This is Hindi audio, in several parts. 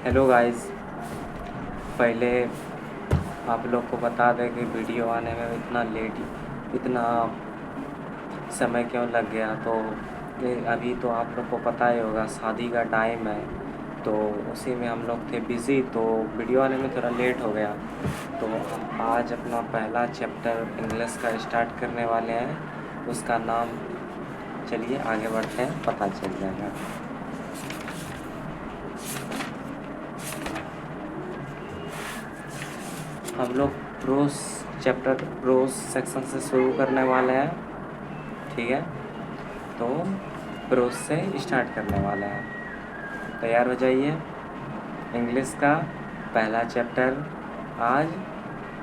Hello guys. पहले आप लोग को बता दें कि वीडियो आने में इतना समय क्यों लग गया। तो अभी तो आप लोग को पता ही होगा, शादी का टाइम है, तो उसी में हम लोग थे बिज़ी, तो वीडियो आने में थोड़ा लेट हो गया। तो हम आज अपना पहला चैप्टर इंग्लिश का स्टार्ट करने वाले हैं। उसका नाम, चलिए आगे बढ़ते हैं, पता चल जाएगा। हम लोग प्रोस सेक्शन से शुरू करने वाले हैं, ठीक है। तो प्रोस से स्टार्ट करने वाले हैं, तैयार हो जाइए। इंग्लिश का पहला चैप्टर आज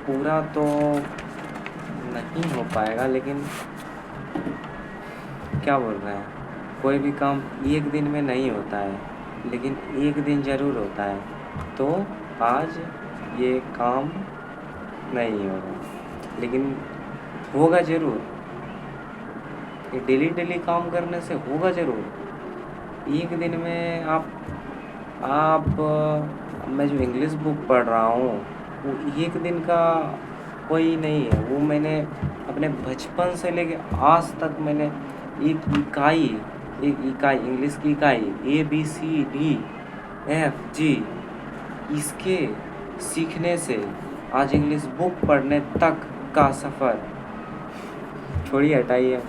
पूरा तो नहीं हो पाएगा, लेकिन क्या बोल रहे हैं, कोई भी काम एक दिन में नहीं होता है, लेकिन एक दिन ज़रूर होता है। तो आज ये काम नहीं होगा, लेकिन होगा ज़रूर। ये डेली काम करने से होगा ज़रूर। एक दिन में आप मैं जो इंग्लिश बुक पढ़ रहा हूँ, वो एक दिन का कोई नहीं है। वो मैंने अपने बचपन से लेके आज तक मैंने एक इकाई इंग्लिश की इकाई ABCDFG इसके सीखने से आज इंग्लिश बुक पढ़ने तक का सफ़र छोड़िए, हटाइए।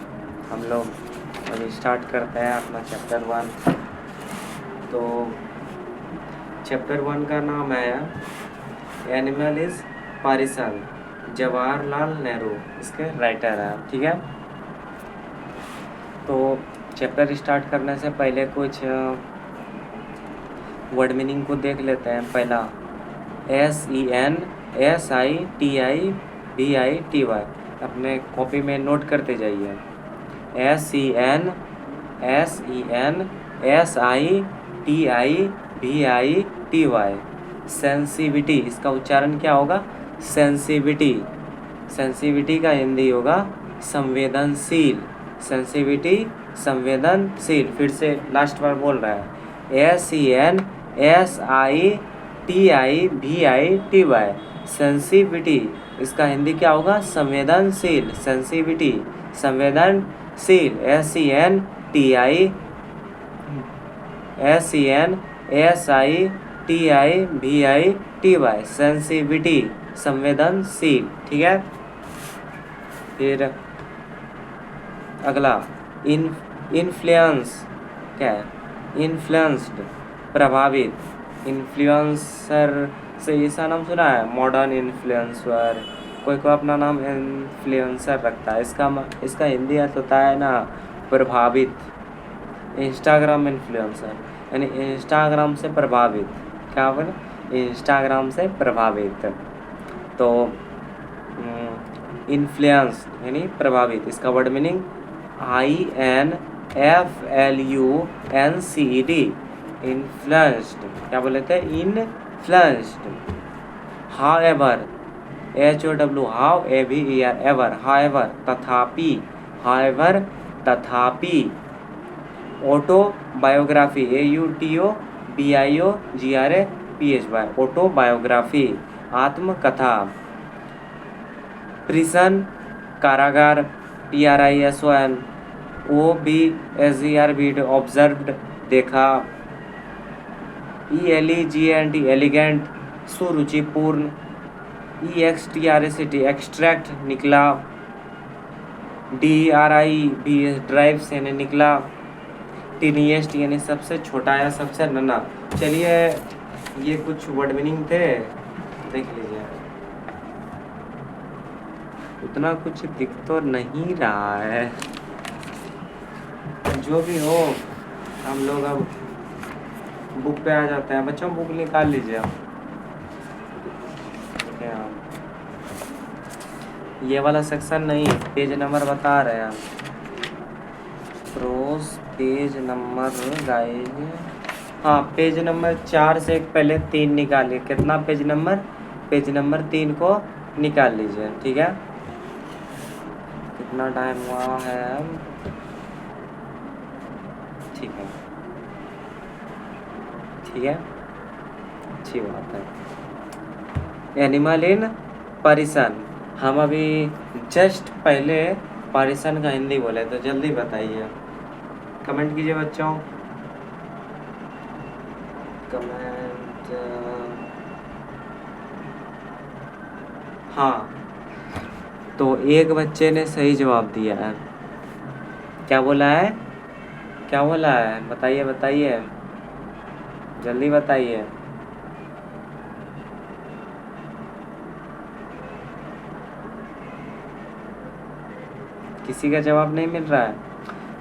हम लोग अभी स्टार्ट करते हैं अपना चैप्टर 1। तो चैप्टर 1 का नाम है एनिमल इज़ पारिसन, जवाहरलाल नेहरू इसके राइटर हैं, ठीक है। तो चैप्टर स्टार्ट करने से पहले कुछ वर्ड मीनिंग को देख लेते हैं। पहला SENSITIVITY, अपने कॉपी में नोट करते जाइए। SENSITIVITY, सेंसिविटी, इसका उच्चारण क्या होगा? सेंसिविटी। सेंसिविटी का हिंदी होगा संवेदनशील। सेंसिविटी, संवेदनशील। फिर से लास्ट बार बोल रहा है, SENSITIVITY, सेंसिविटी। इसका हिंदी क्या होगा? संवेदनशील। सेंसिविटी, संवेदनशील। SENSITIVITY, सेंसिविटी, संवेदनशील, ठीक है। फिर अगला इन्फ्लुएंस, क्या है? इन्फ्लुएंस्ड, प्रभावित। इन्फ्लुएंसर से ऐसा नाम सुना है, मॉडर्न इन्फ्लुएंसर। कोई अपना नाम इन्फ्लुएंसर रखता है। इसका हिंदी अर्थ होता है ना, प्रभावित। इंस्टाग्राम इन्फ्लुएंसर यानी इंस्टाग्राम से प्रभावित। क्या बोले? इंस्टाग्राम से प्रभावित। तो इन्फ्लुएंस यानी प्रभावित, इसका वर्ड मीनिंग INFLUENCED, इन्फ्लुएंस्ड। क्या बोले थे? Influenced. However, HOW, HOWEVER, ever, however, तथापि। हाउएवर, तथापि। ऑटोबायोग्राफी, AUTOBIOGRAPHY, ऑटोबायोग्राफी, आत्मकथा। प्रिजन, कारागार, PRISON, OBSERVed, ऑब्जर्व्ड, देखा। ELEGANT, एलिगेंट, सुरुचिपूर्ण। EXTRACT, एक्सट्रैक्ट, निकला। DRIVES, ड्राइव से निकला। टीनिएस्ट यानी सबसे छोटा या सबसे नन्हा। चलिए, ये कुछ वर्ड मीनिंग थे, देख लीजिए। उतना कुछ दिख तो नहीं रहा है, जो भी हो हम लोग अब बुक पे आ जाते हैं। बच्चों, बुक निकाल लीजिए आप। ये वाला सेक्शन नहीं, पेज नंबर बता रहे हैं। प्रोस पेज नंबर गाइज, हाँ, पेज नंबर 4 से पहले 3 निकालिए। कितना पेज नंबर? पेज नंबर 3 को निकाल लीजिए, ठीक है। कितना टाइम हुआ है? ठीक है, ठीक है। अच्छी बात है। एनिमल इन पारिसन, हम अभी जस्ट पहले पारिसन का हिंदी बोले, तो जल्दी बताइए, कमेंट कीजिए बच्चों, कमेंट। हाँ, तो एक बच्चे ने सही जवाब दिया है। क्या बोला है, क्या बोला है, बताइए बताइए, जल्दी बताइए। किसी का जवाब नहीं मिल रहा है।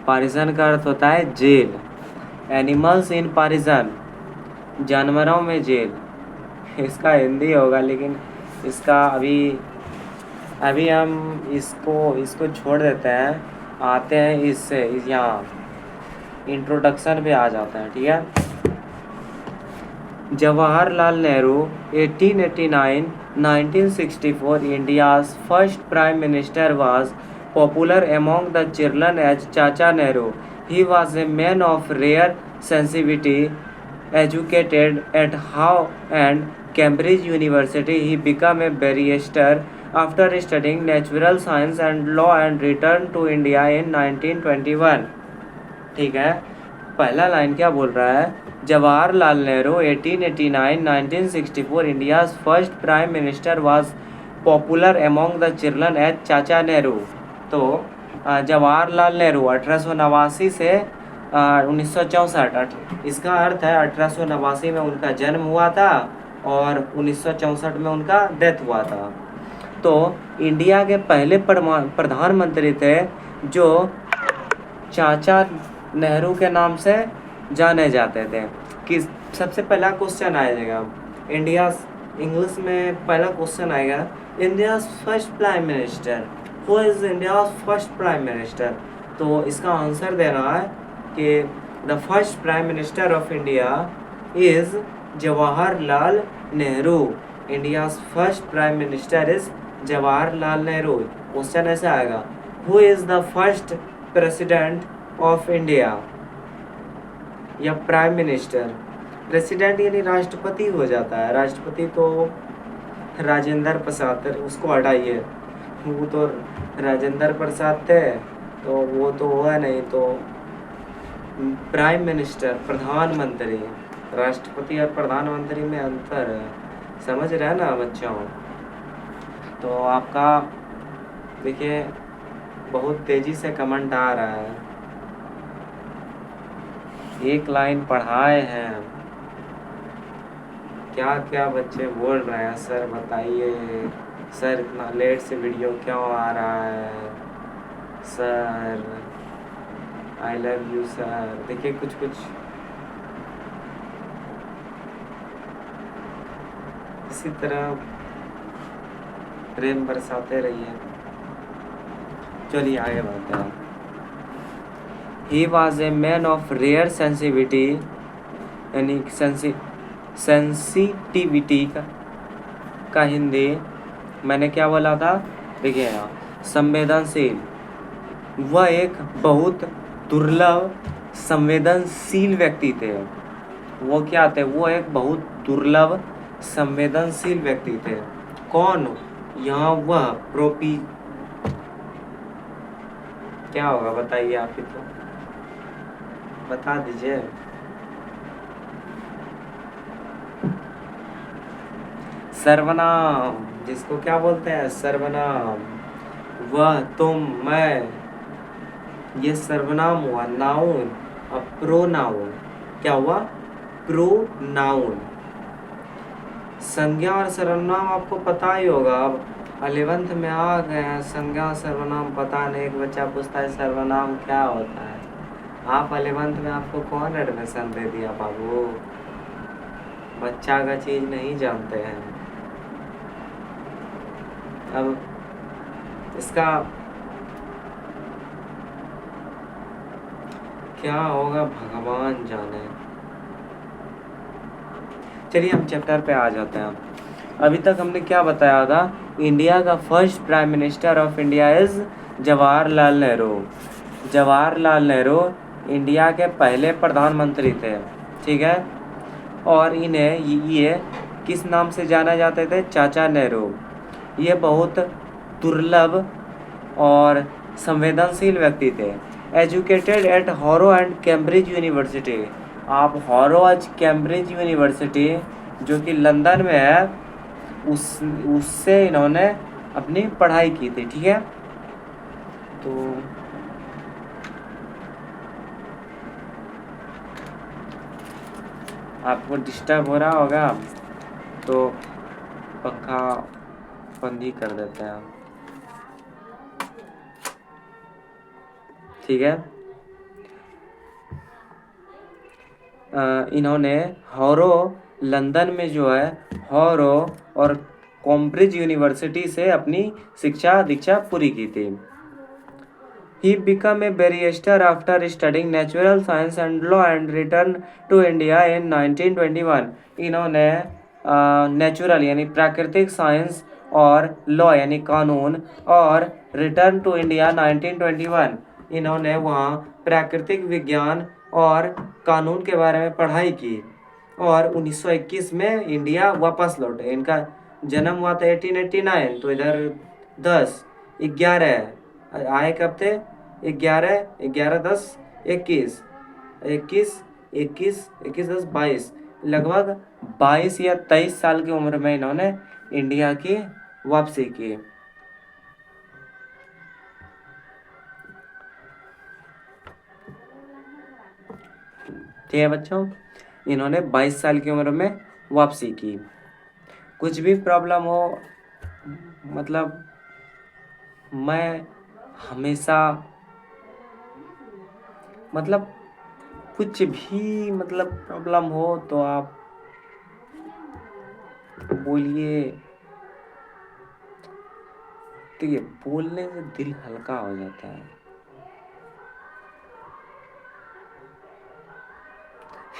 पारिसन का अर्थ होता है जेल। एनिमल्स इन पारिसन, जानवरों में जेल। इसका हिंदी होगा, लेकिन इसका अभी हम इसको छोड़ देते हैं, आते हैं इससे यहाँ इंट्रोडक्शन पे आ जाते हैं, ठीक है। Jawaharlal Nehru 1889-1964 India's first prime minister was popular among the children as Chacha Nehru. He was a man of rare sensitivity, educated at Howe and Cambridge University. He became a barrister after studying natural science and law and returned to India in 1921. ठीक है, पहला लाइन क्या बोल रहा है, Jawaharlal Nehru 1889-1964 India's first prime minister was popular among the children as Chacha Nehru. तो जवाहरलाल नेहरू 1889 से 1964, इसका अर्थ है 1889 में उनका जन्म हुआ था और 1964 में उनका डेथ हुआ था। तो इंडिया के पहले प्रधानमंत्री थे जो चाचा नेहरू के नाम से जाने जाते थे। कि सबसे पहला क्वेश्चन आएगा इंडिया, इंग्लिश में पहला क्वेश्चन आएगा, India first prime minister, who is India first prime minister. तो इसका आंसर देना है कि the first prime minister of India is Jawaharlal Nehru. India first prime minister is Jawaharlal Nehru. Question ऐसे आएगा, who is the first president of India, या प्राइम मिनिस्टर। प्रेसिडेंट यानी राष्ट्रपति हो जाता है, राष्ट्रपति तो राजेंद्र प्रसाद, उसको हटाइए, वो तो राजेंद्र प्रसाद थे, तो वो तो हुआ नहीं। तो प्राइम मिनिस्टर, प्रधानमंत्री, राष्ट्रपति और प्रधानमंत्री में अंतर है, समझ रहे हैं ना बच्चों। तो आपका देखिए बहुत तेज़ी से कमेंट आ रहा है, एक लाइन पढ़ाए हैं, क्या क्या बच्चे बोल रहे हैं, सर बताइए, सर इतना लेट से वीडियो क्यों आ रहा है, sir I love you sir. देखिए कुछ इसी तरह प्रेम बरसाते रहिए। चलिए आगे बढ़ते हैं। He was a man of rare sensitivity, यानी सेंसिटिविटी का हिंदी मैंने क्या बोला था, देखिए यहाँ संवेदनशील। वह एक बहुत दुर्लभ संवेदनशील व्यक्ति थे। वो क्या थे, वो एक बहुत दुर्लभ संवेदनशील व्यक्ति थे। कौन, यहाँ वह प्रोपी, क्या होगा बताइए, आप ही तो बता दीजिए। सर्वनाम, जिसको क्या बोलते हैं, सर्वनाम। वह, तुम, मैं, ये सर्वनाम हुआ। नाउन और प्रोनाउन, क्या हुआ, प्रोनाउन। संज्ञा और सर्वनाम आपको पता ही होगा, अब 11th में आ गए हैं, संज्ञा सर्वनाम पता नहीं। एक बच्चा पूछता है सर्वनाम क्या होता है, आप 11th में आपको कौन एडमिशन दे दिया बाबू, बच्चा का चीज़ नहीं जानते हैं। अब इसका क्या होगा भगवान जाने। चलिए हम चैप्टर पे आ जाते हैं। अभी तक हमने क्या बताया था, इंडिया का first prime minister of India is Jawaharlal Nehru. Jawaharlal Nehru India के पहले प्रधानमंत्री थे, ठीक है। और इन्हें ये किस नाम से जाना जाते थे? चाचा नेहरू। ये बहुत दुर्लभ और संवेदनशील व्यक्ति थे। Educated at Harrow and Cambridge university. आप हॉरो आज कैम्ब्रिज यूनिवर्सिटी जो कि लंदन में है उससे इन्होंने अपनी पढ़ाई की थी। ठीक है, तो आपको डिस्टर्ब हो रहा होगा तो पंखा बंद ही कर देते हैं। ठीक है, इन्होंने हॉरो लंदन में जो है हॉरो और कैम्ब्रिज यूनिवर्सिटी से अपनी शिक्षा दीक्षा पूरी की थी। He became a barrister after studying natural science and law and returned to India in 1921. इन्होंने नेचुरल यानी प्राकृतिक साइंस और लॉ यानी कानून और रिटर्न टू इंडिया 1921 इन्होंने वहाँ प्राकृतिक विज्ञान और कानून के बारे में पढ़ाई की और 1921 में इंडिया वापस लौटे। इनका जन्म हुआ था 1889, तो इधर 10 11 आए कब थे? 11 11 10 21 लगभग 22 या 23 साल की उम्र में इन्होंने इंडिया की वापसी की। ठीक है बच्चों, इन्होंने 22 साल की उम्र में वापसी की। कुछ भी प्रॉब्लम हो, मतलब मैं हमेशा मतलब कुछ भी मतलब प्रॉब्लम हो तो आप बोलिए। तो ये बोलने से दिल हल्का हो जाता है।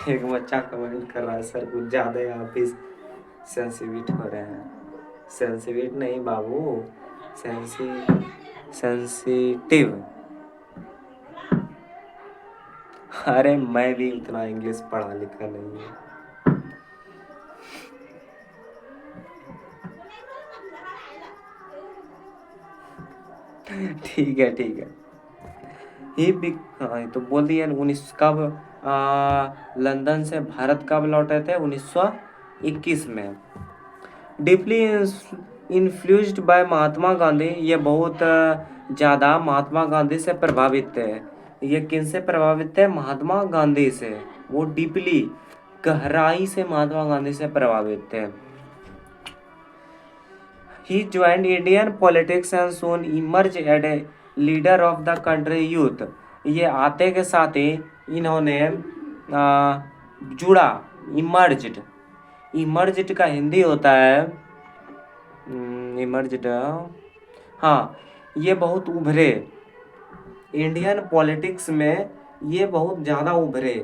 एक बच्चा कमेंट कर रहा है, सर कुछ ज़्यादा ही आप ही सेंसिटिव हो रहे हैं। सेंसिटिव नहीं बाबू, सेंसिटिव। अरे मैं भी उतना इंग्लिश पढ़ा लिखा नहीं है। ठीक है ठीक है। हाँ, तो बोल दिया 19 कब लंदन से भारत कब लौटे थे? 1921 में। Deeply influenced by Mahatma Gandhi, ये बहुत ज़्यादा महात्मा गांधी से प्रभावित थे। ये किन से प्रभावित थे? महात्मा गांधी से। वो डीपली गहराई से महात्मा गांधी से प्रभावित थे। He joined Indian politics and soon emerged as a leader of the country youth. ये आते के साथ ही इन्होंने जुड़ा। इमर्ज्ड का हिंदी होता है इमर्ज्ड। हाँ, ये बहुत उभरे इंडियन पॉलिटिक्स में, ये बहुत ज़्यादा उभरे।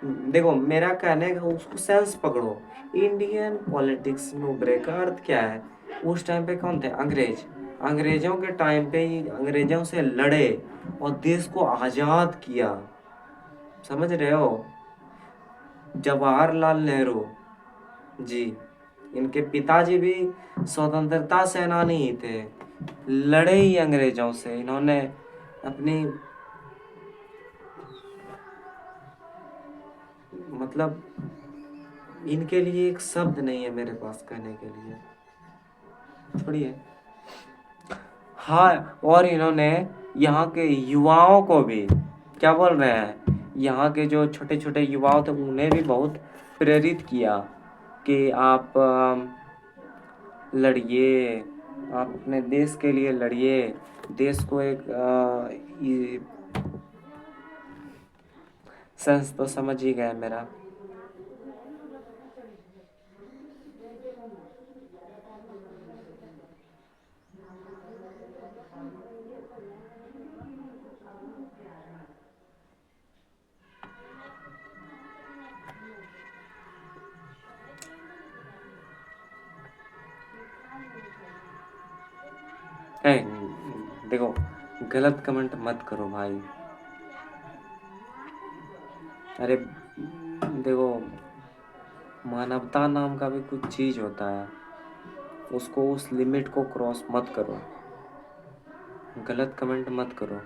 देखो मेरा कहने का उसको सेंस पकड़ो। इंडियन पॉलिटिक्स में उभरे का अर्थ क्या है? उस टाइम पे कौन थे? अंग्रेज। अंग्रेजों के टाइम पे ही अंग्रेजों से लड़े और देश को आज़ाद किया। समझ रहे हो? जवाहरलाल नेहरू जी, इनके पिताजी भी स्वतंत्रता सेनानी ही थे, लड़े ही अंग्रेजों से। इन्होंने अपनी मतलब इनके लिए एक शब्द नहीं है मेरे पास कहने के लिए, छोड़िए। हाँ, और इन्होंने यहाँ के युवाओं को भी, क्या बोल रहे हैं, यहाँ के जो छोटे छोटे युवाओं थे उन्हें भी बहुत प्रेरित किया कि आप लड़िए, आप अपने देश के लिए लड़िए। देश को एक सेंस तो समझ ही गए मेरा। देखो गलत कमेंट मत करो भाई। अरे देखो मानवता नाम का भी कुछ चीज़ होता है, उसको, उस लिमिट को क्रॉस मत करो, गलत कमेंट मत करो।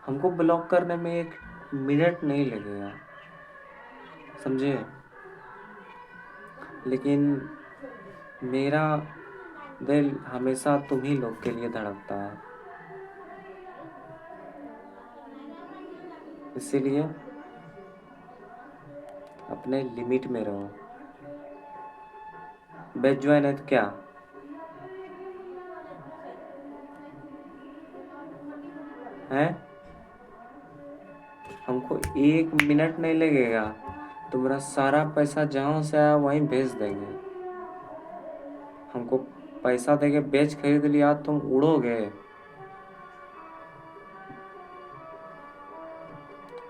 हमको ब्लॉक करने में 1 मिनट नहीं लगेगा, समझे? लेकिन मेरा दिल हमेशा तुम ही लोग के लिए धड़कता है, इसीलिए अपने लिमिट में रहो। बैच ज्वाइन है तो क्या है, हमको 1 मिनट नहीं लगेगा, तुम्हारा सारा पैसा जहाँ से आया वहीं भेज देंगे। हमको पैसा देके बेच खरीद लिया, तुम उड़ोगे,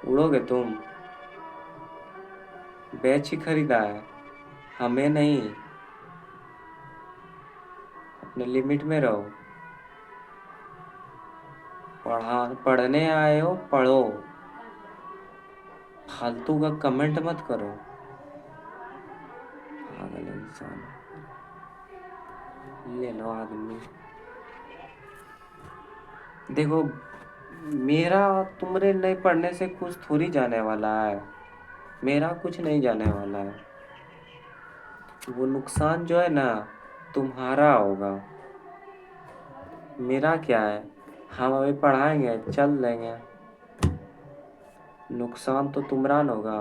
उड़ोगे तुम। बेच ही खरीदा है, हमें नहीं। अपने लिमिट में रहो। पढ़ने आए हो, पढ़ो, फालतू का कमेंट मत करो, पागल इंसान। ले लो आदमी। देखो, मेरा तुमरे नहीं पढ़ने से कुछ थोड़ी जाने वाला है, मेरा कुछ नहीं जाने वाला है। वो नुकसान जो है ना, तुम्हारा होगा, मेरा क्या है। हम अभी पढ़ाएंगे, चल लेंगे, नुकसान तो तुमरा न होगा,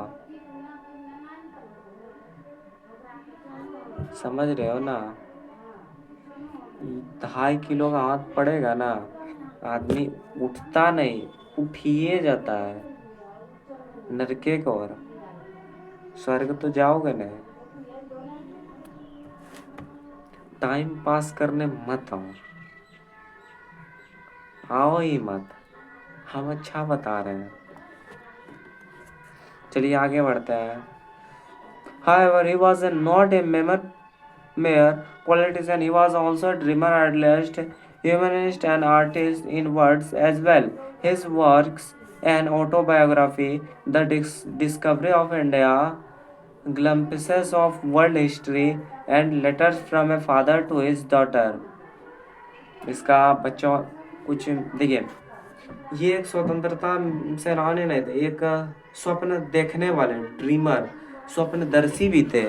समझ रहे हो ना? 2.5 किलो का हाथ पड़ेगा ना, आदमी उठता नहीं, उठिए जाता है। नरके को और स्वर्ग तो जाओगे नहीं। टाइम पास करने मत आओ, आओ ही मत, हम अच्छा बता रहे हैं। चलिए आगे बढ़ते हैं। However, he was not a mayor, politician. He was also a dreamer, artist, humanist, and artist in words as well. His works, an autobiography, The Discovery of India, glimpses of world history, and letters from a father to his daughter. इसका बच्चों कुछ देखिए, ये एक स्वतंत्रता सेनानी नहीं थे, एक स्वप्न देखने वाले ड्रीमर, स्वप्नदर्शी भी थे,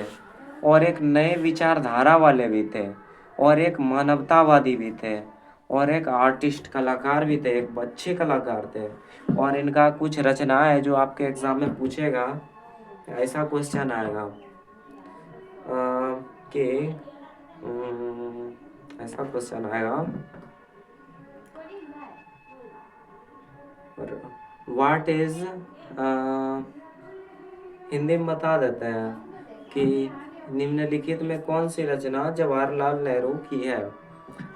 और एक नए विचारधारा वाले भी थे, और एक मानवतावादी भी थे, और एक आर्टिस्ट कलाकार भी थे, एक अच्छे कलाकार थे। और इनका कुछ रचना है जो आपके एग्जाम में पूछेगा, ऐसा क्वेश्चन आएगा कि ऐसा क्वेश्चन आएगा, व्हाट इज, हिंदी में बता देते हैं कि निम्नलिखित में कौन सी रचना जवाहरलाल नेहरू की है।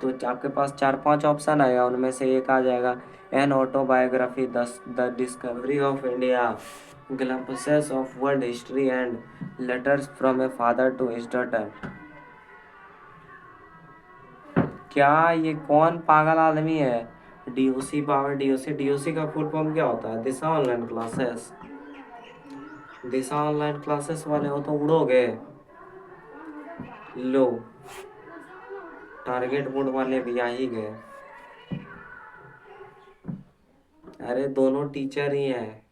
तो आपके पास 4-5 ऑप्शन आएगा, उनमें से एक आ जाएगा an autobiography, the discovery of India, glimpses of world history, and letters from a father to his daughter. क्या ये कौन पागल आदमी है? डीओसी पावर, डीओसी का फुल फॉर्म क्या होता है? Disha online classes. Disha online classes वाले हो तो उड़ोगे। लो, टारगेट बोर्ड वाले भी आ ही गए। अरे दोनों टीचर ही हैं।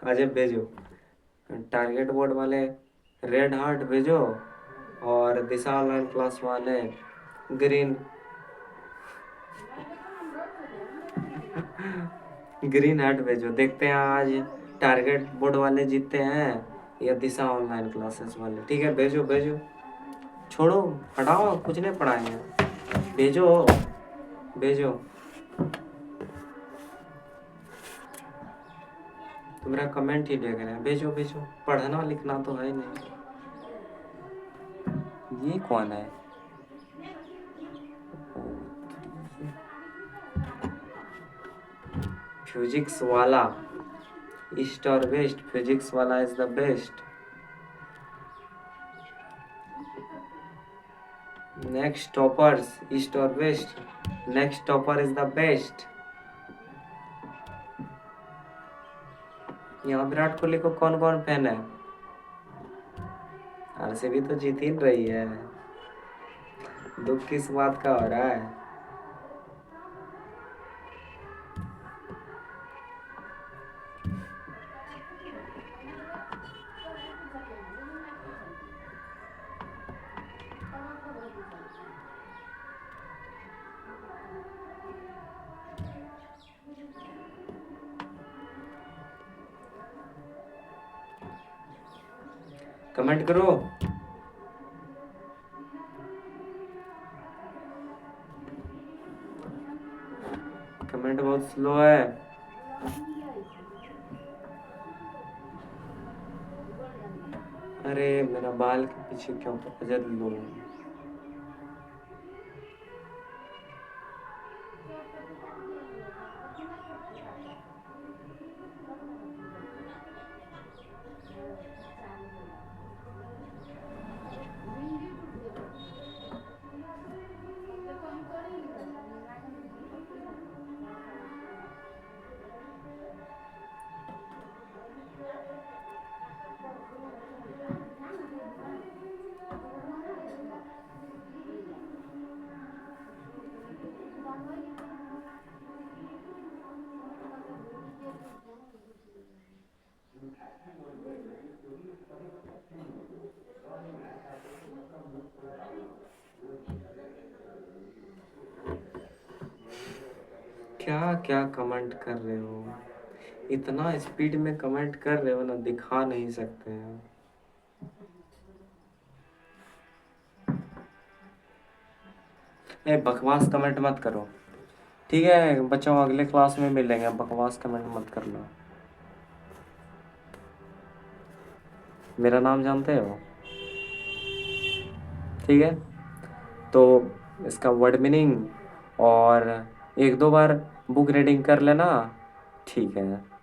अजय भेजो, टारगेट बोर्ड वाले रेड हार्ट भेजो, और दिशा ऑनलाइन क्लास वाले ग्रीन ग्रीन हार्ट भेजो। देखते हैं आज टारगेट बोर्ड वाले जीतते हैं या दिशा ऑनलाइन क्लासेस वाले। ठीक है, भेजो भेजो, छोड़ो, हटाओ, कुछ नहीं पढ़ाएंगे, भेजो भेजो। तो मेरा कमेंट ही देख रहे हैं, भेजो भेजो, पढ़ना लिखना तो है नहीं। ये कौन है? फिजिक्स वाला, ईस्ट और west, physics Wallah is the best. Next toppers, east और west, next topper is the best. यहाँ विराट कोहली को कौन कौन फैन है? आरसीबी तो जीत ही रही है। दुख किस बात का हो रहा है? कमेंट करो। कमेंट बहुत स्लो है। अरे मेरा बाल के पीछे क्यों अजद लो। क्या क्या कमेंट कर रहे हो? इतना स्पीड में कमेंट कर रहे हो ना, दिखा नहीं सकते हैं। ए बकवास कमेंट मत करो, ठीक है बच्चों? अगले क्लास में मिलेंगे, बकवास कमेंट मत करना। मेरा नाम जानते हो, ठीक है? तो इसका वर्ड मीनिंग और एक दो बार बुक रीडिंग कर लेना, ठीक है?